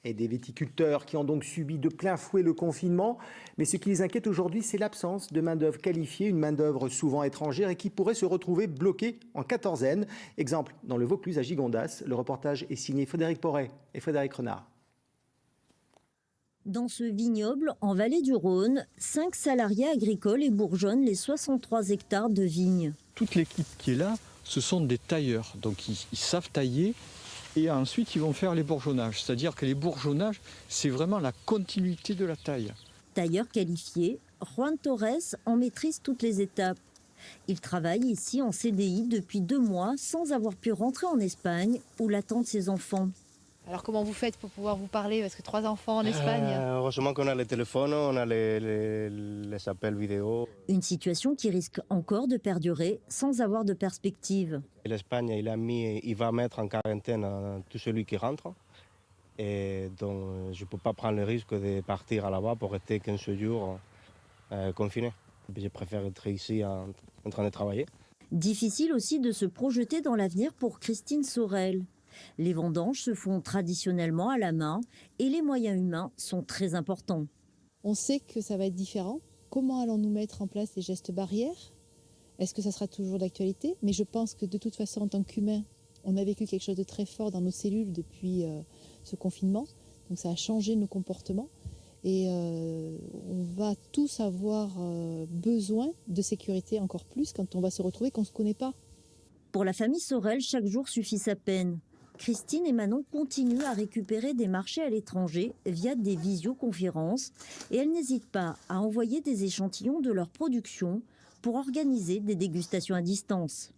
et des viticulteurs qui ont donc subi de plein fouet le confinement. Mais ce qui les inquiète aujourd'hui, c'est l'absence de main-d'œuvre qualifiée, une main-d'œuvre souvent étrangère et qui pourrait se retrouver bloquée en quatorzaine. Exemple, dans le Vaucluse à Gigondas, le reportage est signé Frédéric Porret et Frédéric Renard. Dans ce vignoble, en vallée du Rhône, 5 salariés agricoles et bourgeonnent les 63 hectares de vignes. Toute l'équipe qui est là, ce sont des tailleurs. Donc ils savent tailler et ensuite ils vont faire les bourgeonnages. C'est-à-dire que les bourgeonnages, c'est vraiment la continuité de la taille. Tailleur qualifié, Juan Torres en maîtrise toutes les étapes. Il travaille ici en CDI depuis 2 mois sans avoir pu rentrer en Espagne où l'attendent ses enfants. Alors comment vous faites pour pouvoir vous parler? Parce que 3 enfants en Espagne. Heureusement qu'on a les téléphones, on a les appels vidéo. Une situation qui risque encore de perdurer sans avoir de perspective. L'Espagne, il va mettre en quarantaine tout celui qui rentre. Et donc je ne peux pas prendre le risque de partir là-bas pour rester 15 jours confiné. Je préfère être ici en train de travailler. Difficile aussi de se projeter dans l'avenir pour Christine Sorel. Les vendanges se font traditionnellement à la main et les moyens humains sont très importants. On sait que ça va être différent. Comment allons-nous mettre en place des gestes barrières? Est-ce que ça sera toujours d'actualité? Mais je pense que de toute façon, en tant qu'humain, on a vécu quelque chose de très fort dans nos cellules depuis ce confinement. Donc ça a changé nos comportements. Et on va tous avoir besoin de sécurité encore plus quand on va se retrouver qu'on ne se connaît pas. Pour la famille Sorel, chaque jour suffit sa peine. Christine et Manon continuent à récupérer des marchés à l'étranger via des visioconférences et elles n'hésitent pas à envoyer des échantillons de leur production pour organiser des dégustations à distance.